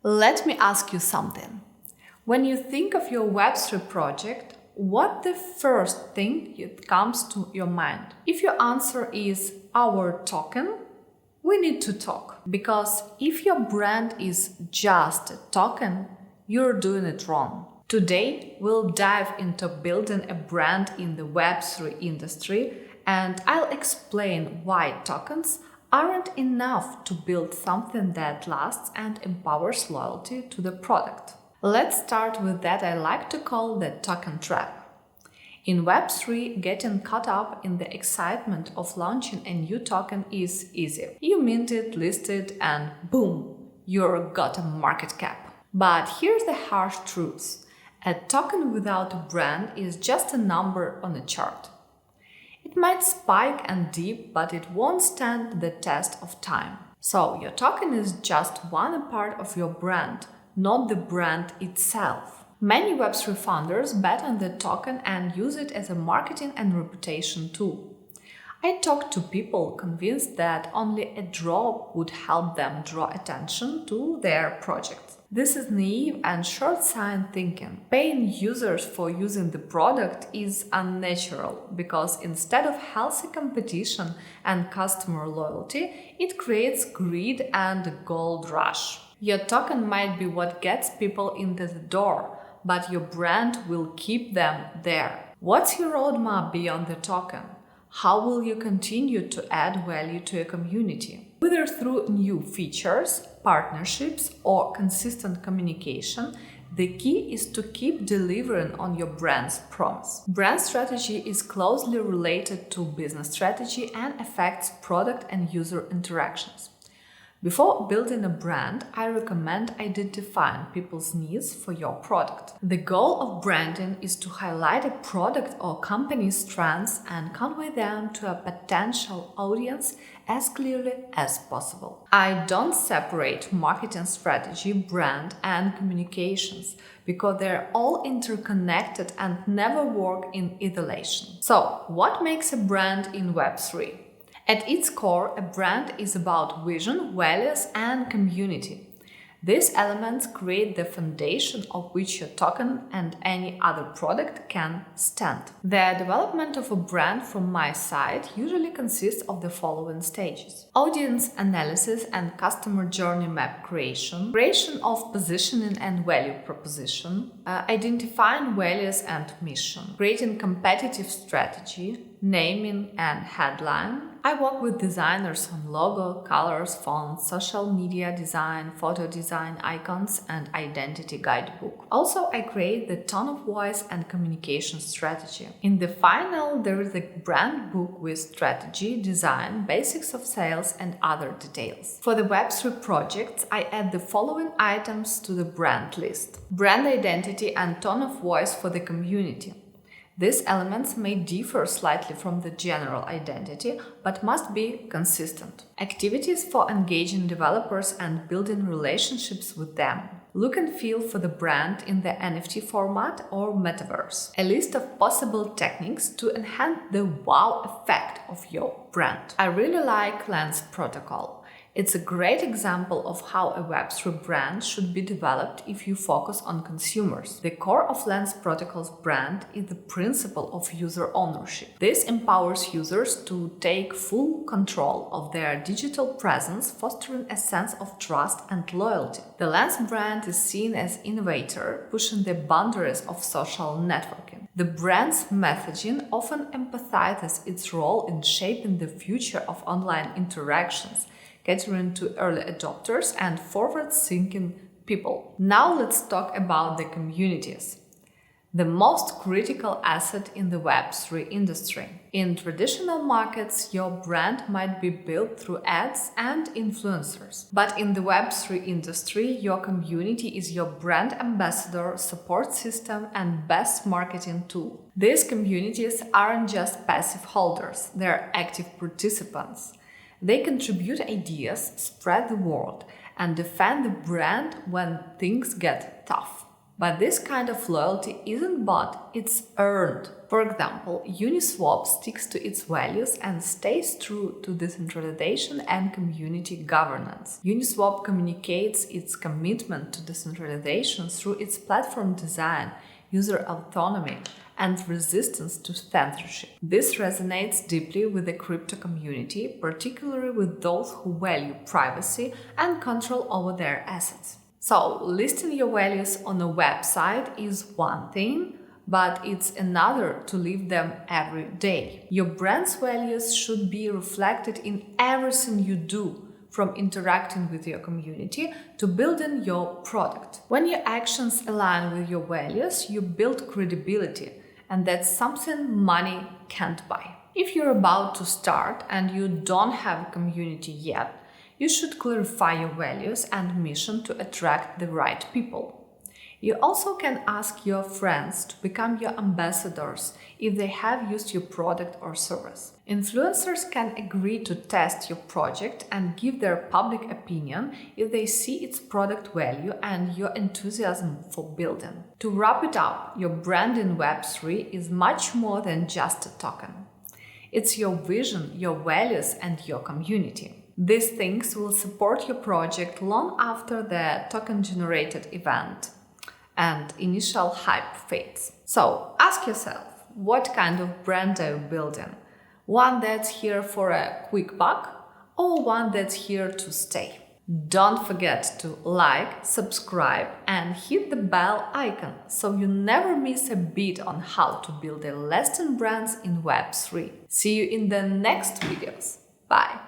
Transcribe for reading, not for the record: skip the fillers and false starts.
Let me ask you something. When you think of your Web3 project, what the first thing that comes to your mind? If your answer is our token, we need to talk. Because if your brand is just a token, you're doing it wrong. Today, we'll dive into building a brand in the Web3 industry, and I'll explain why tokens aren't enough to build something that lasts and empowers loyalty to the product. Let's start with that I like to call the token trap. In Web3, getting caught up in the excitement of launching a new token is easy. You mint it, list it, and boom, you've got a market cap. But here's the harsh truth. A token without a brand is just a number on a chart. It might spike and dip, but it won't stand the test of time. So your token is just one part of your brand, not the brand itself. Many Web3 founders bet on the token and use it as a marketing and reputation tool. I talked to people convinced that only a drop would help them draw attention to their project. This is naive and short-sighted thinking. Paying users for using the product is unnatural because instead of healthy competition and customer loyalty, it creates greed and a gold rush. Your token might be what gets people into the door, but your brand will keep them there. What's your roadmap beyond the token? How will you continue to add value to your community? Whether through new features, partnerships, or consistent communication, the key is to keep delivering on your brand's promise. Brand strategy is closely related to business strategy and affects product and user interactions. Before building a brand, I recommend identifying people's needs for your product. The goal of branding is to highlight a product or company's strengths and convey them to a potential audience as clearly as possible. I don't separate marketing strategy, brand, and communications because they're all interconnected and never work in isolation. So, what makes a brand in Web3? At its core, a brand is about vision, values, and community. These elements create the foundation of which your token and any other product can stand. The development of a brand from my side usually consists of the following stages: audience analysis and customer journey map creation of positioning and value proposition, identifying values and mission, creating competitive strategy, naming and headline. I work with designers on logo, colors, fonts, social media design, photo design, icons, and identity guidebook. Also, I create the tone of voice and communication strategy. In the final, there is a brand book with strategy, design, basics of sales, and other details. For the Web3 projects, I add the following items to the brand list: brand identity and tone of voice for the community. These elements may differ slightly from the general identity, but must be consistent. Activities for engaging developers and building relationships with them. Look and feel for the brand in the NFT format or metaverse. A list of possible techniques to enhance the wow effect of your brand. I really like Lens Protocol. It's a great example of how a Web3 brand should be developed if you focus on consumers. The core of Lens Protocol's brand is the principle of user ownership. This empowers users to take full control of their digital presence, fostering a sense of trust and loyalty. The Lens brand is seen as innovator, pushing the boundaries of social networking. The brand's messaging often emphasizes its role in shaping the future of online interactions, catering to early adopters and forward-thinking people. Now let's talk about the communities. The most critical asset in the Web3 industry. In traditional markets, your brand might be built through ads and influencers. But in the Web3 industry, your community is your brand ambassador, support system, and best marketing tool. These communities aren't just passive holders, they're active participants. They contribute ideas, spread the word, and defend the brand when things get tough. But this kind of loyalty isn't bought, it's earned. For example, Uniswap sticks to its values and stays true to decentralization and community governance. Uniswap communicates its commitment to decentralization through its platform design, user autonomy, and resistance to censorship. This resonates deeply with the crypto community, particularly with those who value privacy and control over their assets. So, listing your values on a website is one thing, but it's another to live them every day. Your brand's values should be reflected in everything you do, from interacting with your community to building your product. When your actions align with your values, you build credibility, and that's something money can't buy. If you're about to start and you don't have a community yet, you should clarify your values and mission to attract the right people. You also can ask your friends to become your ambassadors if they have used your product or service. Influencers can agree to test your project and give their public opinion if they see its product value and your enthusiasm for building. To wrap it up, your brand in Web3 is much more than just a token. It's your vision, your values, and your community. These things will support your project long after the token-generated event and initial hype fades. So ask yourself, what kind of brand are you building? One that's here for a quick buck or one that's here to stay? Don't forget to like, subscribe, and hit the bell icon so you never miss a beat on how to build a lasting brands in Web3. See you in the next videos. Bye!